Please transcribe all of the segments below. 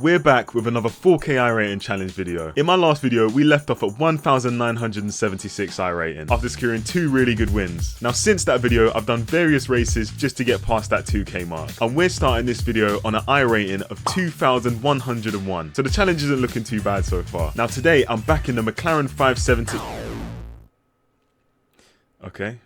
We're back with another 4K iRating challenge video. In my last video, we left off at 1976 iRating after securing 2 really good wins. Now since that video, I've done various races just to get past that 2K mark. And we're starting this video on an iRating of 2101. So the challenge isn't looking too bad so far. Now today, I'm back in the McLaren 570. Okay.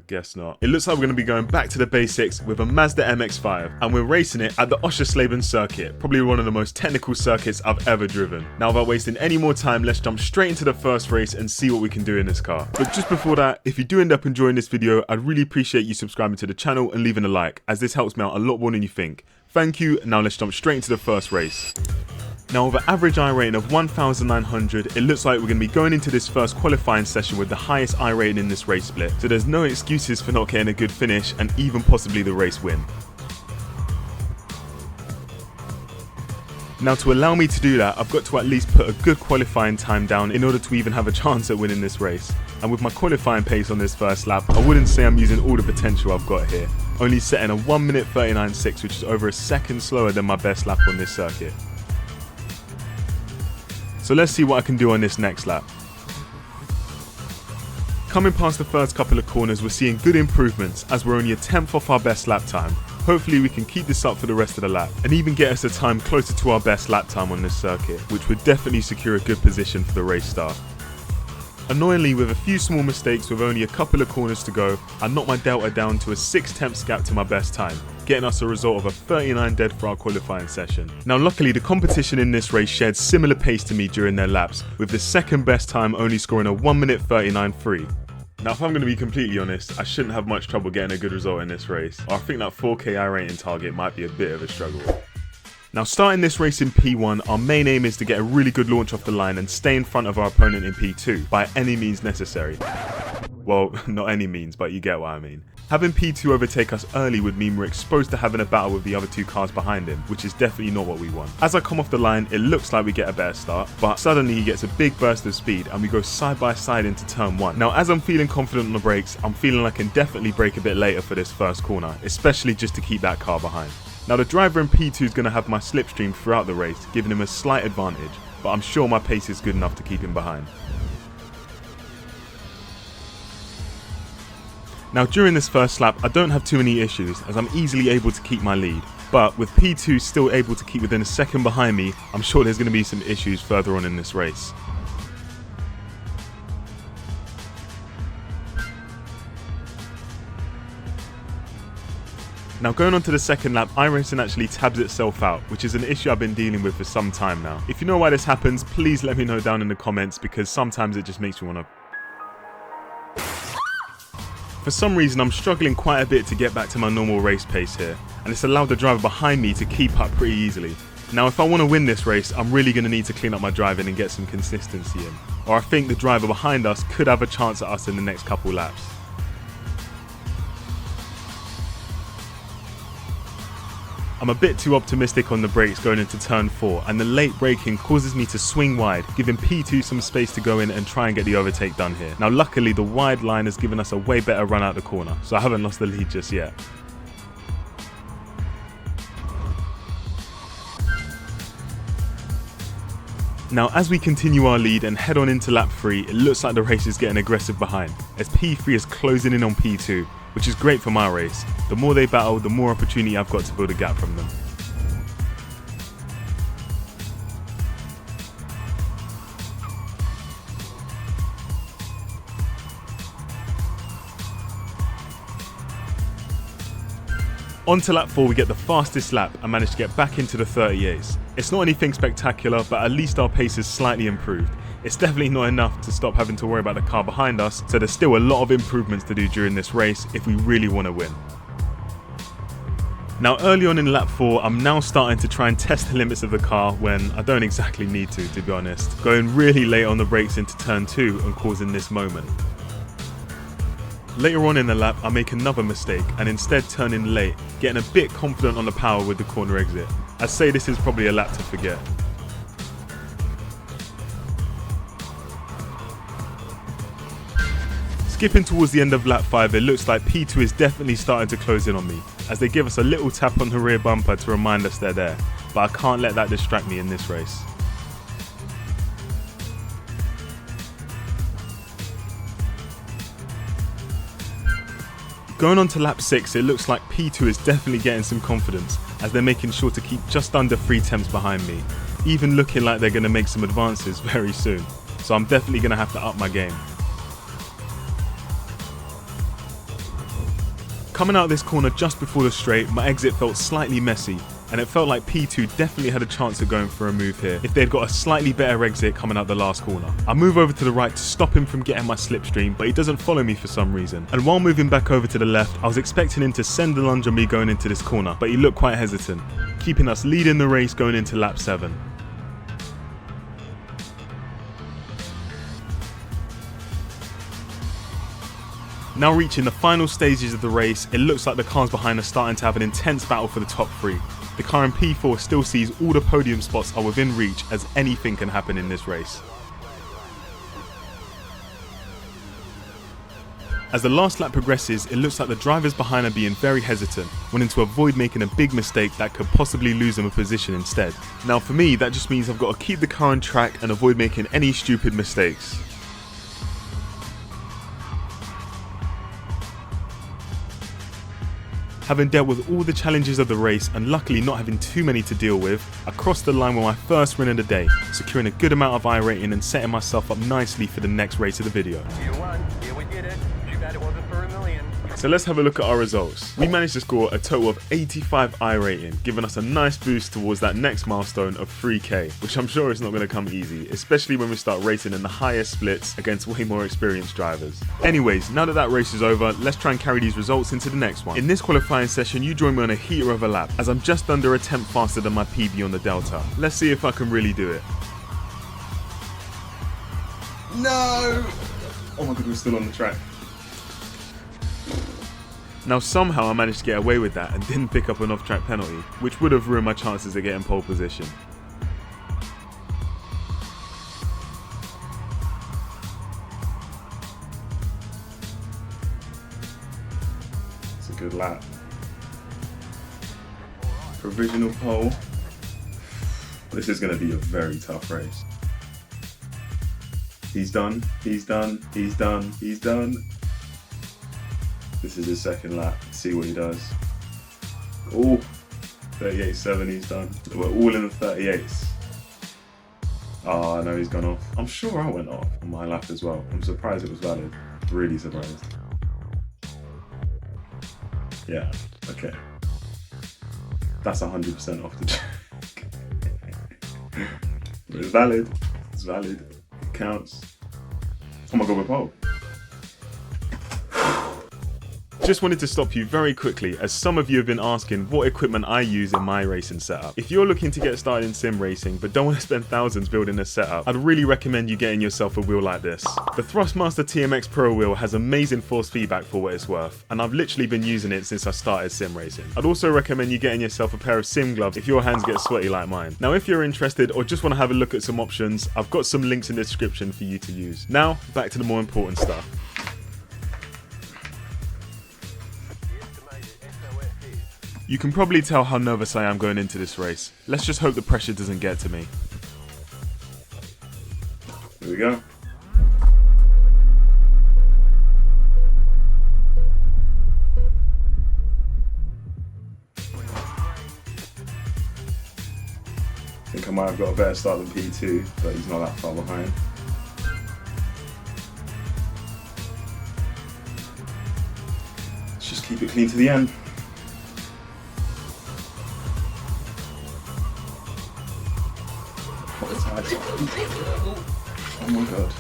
Guess not. It looks like we're going to be going back to the basics with a Mazda MX-5, and we're racing it at the Oschersleben circuit, probably one of the most technical circuits I've ever driven. Now without wasting any more time, let's jump straight into the first race and see what we can do in this car. But just before that, if you do end up enjoying this video, I'd really appreciate you subscribing to the channel and leaving a like, as this helps me out a lot more than you think. Thank you. Now let's jump straight into the first race. Now with an average iRating of 1900, it looks like we're going to be going into this first qualifying session with the highest iRating in this race split, so there's no excuses for not getting a good finish and even possibly the race win. Now to allow me to do that, I've got to at least put a good qualifying time down in order to even have a chance at winning this race. And with my qualifying pace on this first lap, I wouldn't say I'm using all the potential I've got here, only setting a 1 minute 39.6, which is over a second slower than my best lap on this circuit. So let's see what I can do on this next lap. Coming past the first couple of corners, we're seeing good improvements as we're only a 10th off our best lap time. Hopefully we can keep this up for the rest of the lap and even get us a time closer to our best lap time on this circuit, which would definitely secure a good position for the race start. Annoyingly, with a few small mistakes with only a couple of corners to go, I knocked my delta down to a 6/10 gap to my best time, getting us a result of a 39 dead for our qualifying session. Now luckily the competition in this race shared similar pace to me during their laps, with the second best time only scoring a 1 minute 39.3. Now if I'm going to be completely honest, I shouldn't have much trouble getting a good result in this race, or I think that 4K iRating target might be a bit of a struggle. Now starting this race in P1, our main aim is to get a really good launch off the line and stay in front of our opponent in P2, by any means necessary. Well, not any means, but you get what I mean. Having P2 overtake us early would mean we're exposed to having a battle with the other 2 cars behind him, which is definitely not what we want. As I come off the line, it looks like we get a better start, but suddenly he gets a big burst of speed and we go side by side into turn 1. Now as I'm feeling confident on the brakes, I'm feeling I can definitely brake a bit later for this first corner, especially just to keep that car behind. Now the driver in P2 is going to have my slipstream throughout the race, giving him a slight advantage, but I'm sure my pace is good enough to keep him behind. Now during this first lap, I don't have too many issues as I'm easily able to keep my lead, but with P2 still able to keep within a second behind me, I'm sure there's going to be some issues further on in this race. Now going on to the second lap, iRacing actually tabs itself out, which is an issue I've been dealing with for some time now. If you know why this happens, please let me know down in the comments, because sometimes it just makes me want to... For some reason I'm struggling quite a bit to get back to my normal race pace here, and it's allowed the driver behind me to keep up pretty easily. Now if I want to win this race, I'm really going to need to clean up my driving and get some consistency in, or I think the driver behind us could have a chance at us in the next couple laps. I'm a bit too optimistic on the brakes going into turn 4, and the late braking causes me to swing wide, giving P2 some space to go in and try and get the overtake done here. Now luckily the wide line has given us a way better run out the corner, so I haven't lost the lead just yet. Now as we continue our lead and head on into lap 3, it looks like the race is getting aggressive behind, as P3 is closing in on P2, which is great for my race. The more they battle, the more opportunity I've got to build a gap from them. On to lap 4, we get the fastest lap and manage to get back into the 38s. It's not anything spectacular, but at least our pace is slightly improved. It's definitely not enough to stop having to worry about the car behind us, so there's still a lot of improvements to do during this race if we really want to win. Now early on in lap 4, I'm now starting to try and test the limits of the car when I don't exactly need to be honest, going really late on the brakes into turn 2 and causing this moment. Later on in the lap, I make another mistake and instead turn in late, getting a bit confident on the power with the corner exit. I'd say this is probably a lap to forget. Skipping towards the end of lap 5, it looks like P2 is definitely starting to close in on me, as they give us a little tap on the rear bumper to remind us they're there. but I can't let that distract me in this race. Going on to lap 6, it looks like P2 is definitely getting some confidence as they're making sure to keep just under 3 tenths behind me, even looking like they're going to make some advances very soon, so I'm definitely going to have to up my game. Coming out of this corner just before the straight, my exit felt slightly messy, and it felt like P2 definitely had a chance of going for a move here if they'd got a slightly better exit coming out the last corner. I move over to the right to stop him from getting my slipstream, but he doesn't follow me for some reason. And while moving back over to the left, I was expecting him to send the lunge on me going into this corner, but he looked quite hesitant, keeping us leading the race going into lap 7. Now reaching the final stages of the race, it looks like the cars behind are starting to have an intense battle for the top 3. The car in P4 still sees all the podium spots are within reach as anything can happen in this race. As the last lap progresses, it looks like the drivers behind are being very hesitant, wanting to avoid making a big mistake that could possibly lose them a position instead. Now for me, that just means I've got to keep the car on track and avoid making any stupid mistakes. Having dealt with all the challenges of the race and luckily not having too many to deal with, I crossed the line with my first win of the day, securing a good amount of iRating and setting myself up nicely for the next race of the video. You won. Yeah, we did it. Too bad it wasn't for $1 million. So let's have a look at our results. We managed to score a total of 85 iRating, giving us a nice boost towards that next milestone of 3k, which I'm sure is not going to come easy, especially when we start racing in the highest splits against way more experienced drivers. Anyways, now that that race is over, let's try and carry these results into the next one. In this qualifying session, you join me on a heater of a lap, as I'm just under a tenth faster than my PB on the Delta. Let's see if I can really do it. No! Oh my god, we're still on the track. Now somehow I managed to get away with that and didn't pick up an off-track penalty, which would have ruined my chances of getting pole position. It's a good lap. Provisional pole. This is going to be a very tough race. He's done, he's done, he's done, he's done. This is his second lap. Let's see what he does. Oh, 38.7 he's done. We're all in the 38s. Oh, no, he's gone off. I'm sure I went off on my lap as well. I'm surprised it was valid. Really surprised. Yeah, okay. That's 100% off the track. But it's valid. It's valid. It counts. Oh my god, we're pole. Just wanted to stop you very quickly, as some of you have been asking what equipment I use in my racing setup. If you're looking to get started in sim racing but don't want to spend thousands building a setup, I'd really recommend you getting yourself a wheel like this. The Thrustmaster TMX Pro wheel has amazing force feedback for what it's worth, and I've literally been using it since I started sim racing. I'd also recommend you getting yourself a pair of sim gloves if your hands get sweaty like mine. Now if you're interested or just want to have a look at some options, I've got some links in the description for you to use. Now back to the more important stuff. You can probably tell how nervous I am going into this race. Let's just hope the pressure doesn't get to me. Here we go. I think I might have got a better start than P2, but he's not that far behind. Let's just keep it clean to the end. Oh my god.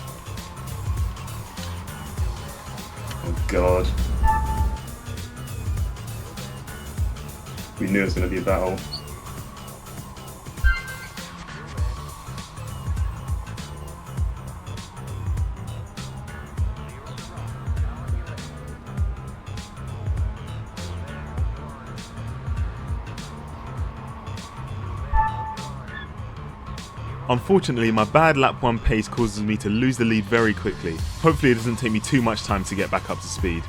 Oh god. We knew it was going to be a battle. Unfortunately, my bad lap 1 pace causes me to lose the lead very quickly. Hopefully it doesn't take me too much time to get back up to speed.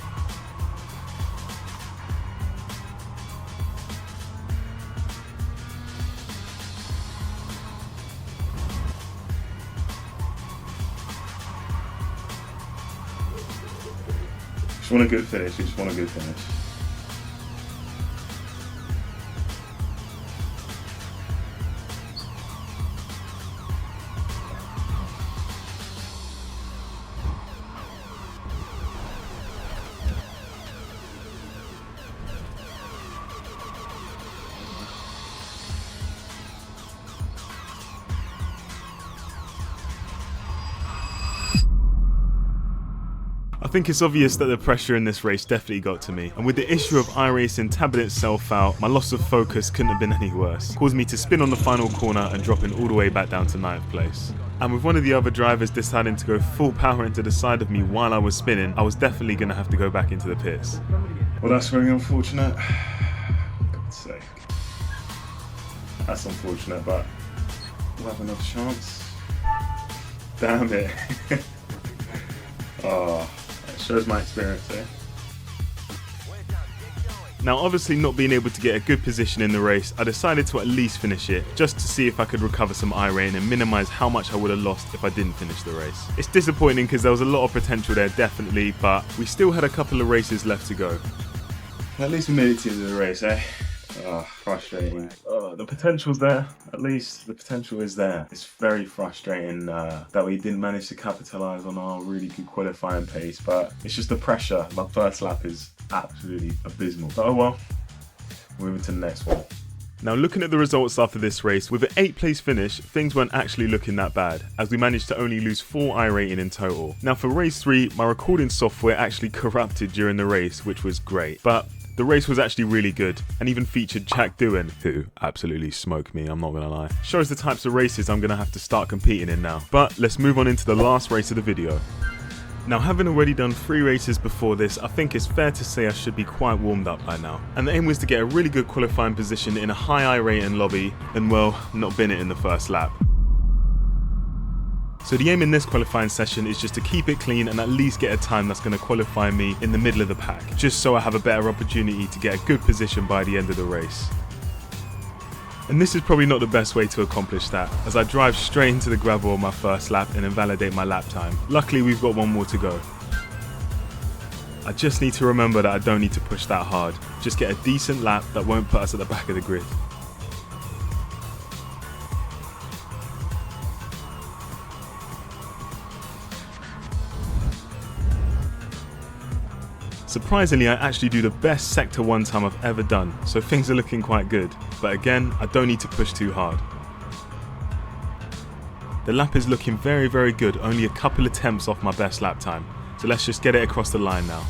just want a good finish. We just want a good finish. I think it's obvious that the pressure in this race definitely got to me, and with the issue of iRacing tabbing itself out, my loss of focus couldn't have been any worse. It caused me to spin on the final corner and dropping all the way back down to 9th place. And with one of the other drivers deciding to go full power into the side of me while I was spinning, I was definitely going to have to go back into the pits. Well, that's very unfortunate. God's sake. That's unfortunate, but we'll have another chance. Damn it. Oh. Shows my experience there. Now obviously not being able to get a good position in the race, I decided to at least finish it, just to see if I could recover some iRating and minimise how much I would have lost if I didn't finish the race. It's disappointing because there was a lot of potential there definitely, but we still had a couple of races left to go. At least we made it to the end of the race, eh? Oh, frustrating. Oh, the potential's there. At least the potential is there. It's very frustrating that we didn't manage to capitalise on our really good qualifying pace, but it's just the pressure. My first lap is absolutely abysmal. But oh well, moving to the next one. Now looking at the results after this race, with an 8th place finish, things weren't actually looking that bad, as we managed to only lose 4 iRating in total. Now for race 3, my recording software actually corrupted during the race, which was great. But the race was actually really good, and even featured Jack Doohan, who absolutely smoked me, I'm not gonna lie. Shows the types of races I'm gonna have to start competing in now. But let's move on into the last race of the video. Now having already done 3 races before this, I think it's fair to say I should be quite warmed up by now. And the aim was to get a really good qualifying position in a high iRating lobby, and well, not bin it in the first lap. So the aim in this qualifying session is just to keep it clean and at least get a time that's going to qualify me in the middle of the pack, just so I have a better opportunity to get a good position by the end of the race. And this is probably not the best way to accomplish that, as I drive straight into the gravel on my first lap and invalidate my lap time. Luckily we've got one more to go. I just need to remember that I don't need to push that hard, just get a decent lap that won't put us at the back of the grid. Surprisingly, I actually do the best Sector 1 time I've ever done, so things are looking quite good. But again, I don't need to push too hard. The lap is looking very, very good, only a couple of tenths off my best lap time. So let's just get it across the line now.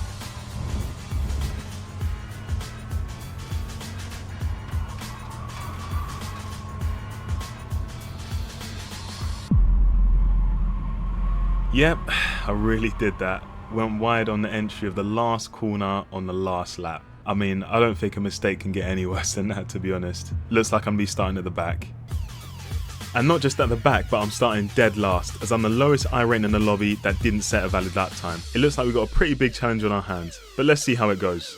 Yep, I really did that. Went wide on the entry of the last corner on the last lap. I mean, I don't think a mistake can get any worse than that, to be honest. Looks like I'm be starting at the back. And not just at the back, but I'm starting dead last, as I'm the lowest iRating in the lobby that didn't set a valid lap time. It looks like we've got a pretty big challenge on our hands, but let's see how it goes.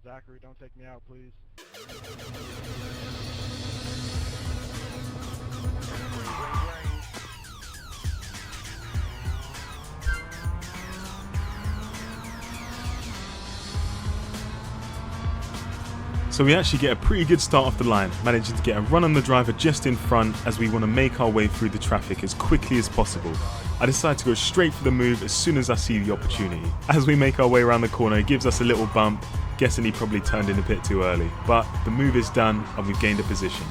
Zachary, don't take me out, please. So we actually get a pretty good start off the line, managing to get a run on the driver just in front as we want to make our way through the traffic as quickly as possible. I decide to go straight for the move as soon as I see the opportunity. As we make our way around the corner, it gives us a little bump, guessing he probably turned in a bit too early. But the move is done and we've gained a position.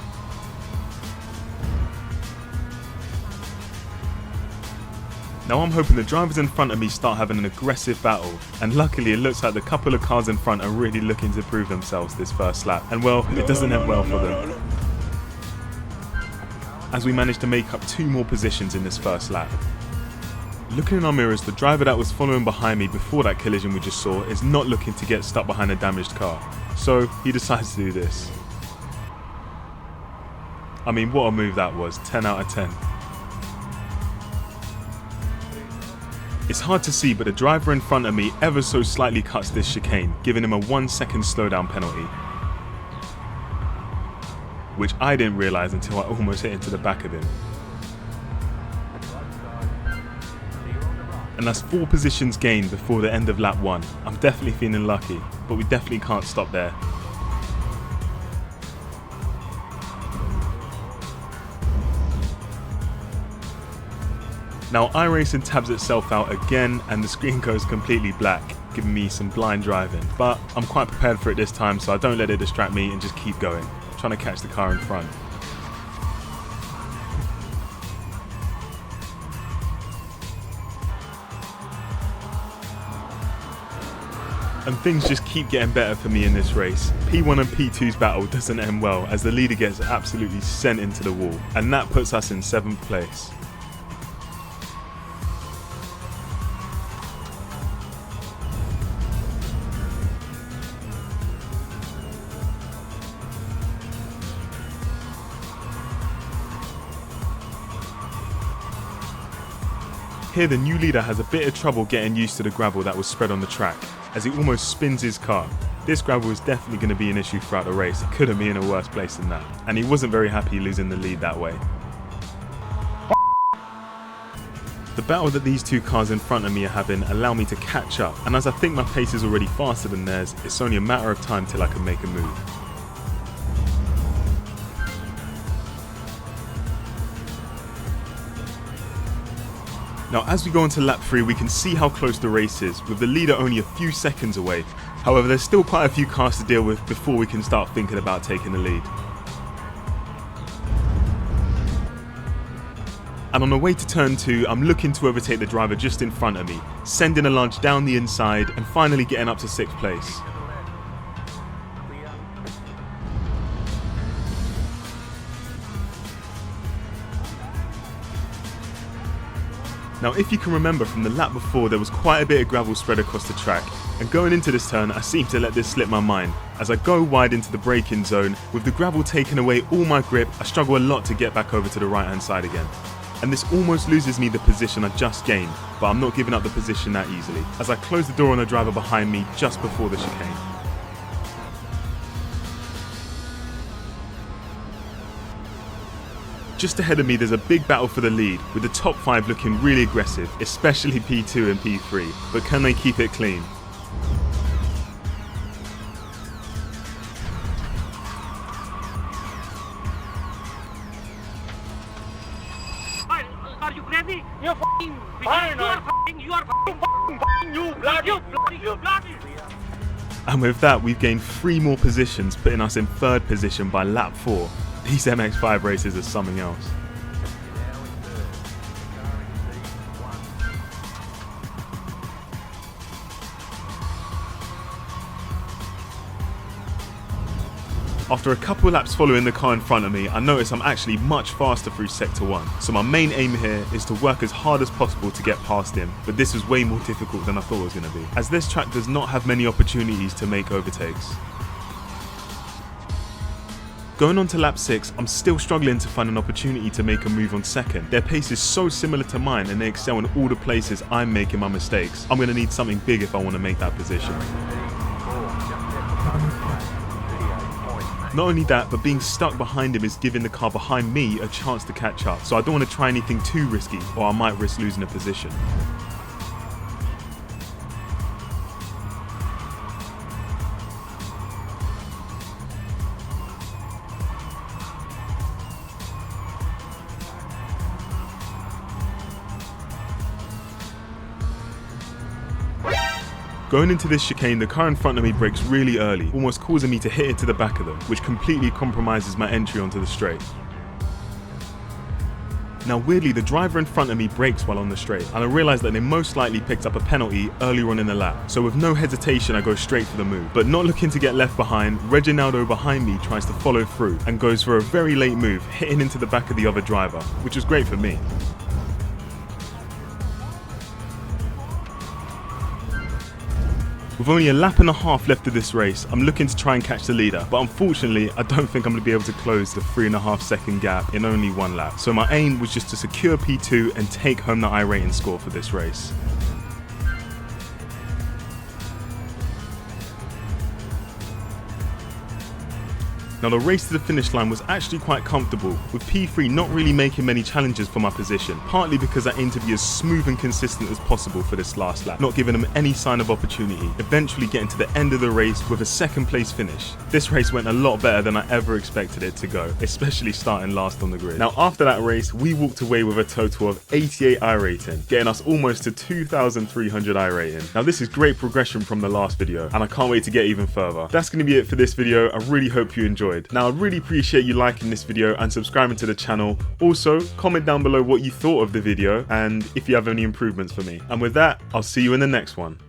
Now I'm hoping the drivers in front of me start having an aggressive battle, and luckily it looks like the couple of cars in front are really looking to prove themselves this first lap, and well, it doesn't end well for them. As we manage to make up 2 more positions in this first lap. Looking in our mirrors, the driver that was following behind me before that collision we just saw is not looking to get stuck behind a damaged car, so he decides to do this. I mean, what a move that was, 10 out of 10. It's hard to see, but the driver in front of me ever so slightly cuts this chicane, giving him a 1-second slowdown penalty. Which I didn't realise until I almost hit into the back of him. And that's 4 positions gained before the end of lap 1. I'm definitely feeling lucky, but we definitely can't stop there. Now iRacing tabs itself out again and the screen goes completely black, giving me some blind driving. But I'm quite prepared for it this time, so I don't let it distract me and just keep going, trying to catch the car in front. And things just keep getting better for me in this race. P1 and P2's battle doesn't end well as the leader gets absolutely sent into the wall, and that puts us in 7th place. Here the new leader has a bit of trouble getting used to the gravel that was spread on the track, as he almost spins his car. This gravel is definitely going to be an issue throughout the race, it couldn't be in a worse place than that, and he wasn't very happy losing the lead that way. The battle that these 2 cars in front of me are having allow me to catch up, and as I think my pace is already faster than theirs, it's only a matter of time till I can make a move. Now as we go into lap 3 we can see how close the race is, with the leader only a few seconds away. However, there's still quite a few cars to deal with before we can start thinking about taking the lead. And on the way to turn 2, I'm looking to overtake the driver just in front of me, sending a lunge down the inside and finally getting up to 6th place. Now if you can remember from the lap before, there was quite a bit of gravel spread across the track, and going into this turn I seem to let this slip my mind. As I go wide into the braking zone, with the gravel taking away all my grip, I struggle a lot to get back over to the right hand side again. And this almost loses me the position I just gained, but I'm not giving up the position that easily, as I close the door on the driver behind me just before the chicane. Just ahead of me there's a big battle for the lead, with the top 5 looking really aggressive, especially P2 and P3, but can they keep it clean? Are you crazy? You're f***ing you bloody. And with that we've gained 3 more positions, putting us in 3rd position by lap 4. These MX5 races are something else. After a couple of laps following the car in front of me, I notice I'm actually much faster through sector 1, so my main aim here is to work as hard as possible to get past him, but this was way more difficult than I thought it was going to be, as this track does not have many opportunities to make overtakes. Going on to lap 6, I'm still struggling to find an opportunity to make a move on 2nd. Their pace is so similar to mine and they excel in all the places I'm making my mistakes. I'm going to need something big if I want to make that position. Not only that, but being stuck behind him is giving the car behind me a chance to catch up, so I don't want to try anything too risky or I might risk losing a position. Going into this chicane, the car in front of me brakes really early, almost causing me to hit into the back of them, which completely compromises my entry onto the straight. Now weirdly, the driver in front of me brakes while on the straight, and I realise that they most likely picked up a penalty earlier on in the lap, so with no hesitation I go straight for the move. But not looking to get left behind, Reginaldo behind me tries to follow through, and goes for a very late move, hitting into the back of the other driver, which was great for me. With only a lap and a half left of this race, I'm looking to try and catch the leader, but unfortunately I don't think I'm going to be able to close the 3.5 second gap in only 1 lap. So my aim was just to secure P2 and take home the iRating score for this race. Now the race to the finish line was actually quite comfortable, with P3 not really making many challenges for my position, partly because I aim to be as smooth and consistent as possible for this last lap, not giving them any sign of opportunity, eventually getting to the end of the race with a second place finish. This race went a lot better than I ever expected it to go, especially starting last on the grid. Now after that race, we walked away with a total of 88 iRating, getting us almost to 2,300 iRating. Now this is great progression from the last video, and I can't wait to get even further. That's going to be it for this video. I really hope you enjoyed. Now I really appreciate you liking this video and subscribing to the channel. Also, comment down below what you thought of the video and if you have any improvements for me. And with that, I'll see you in the next one.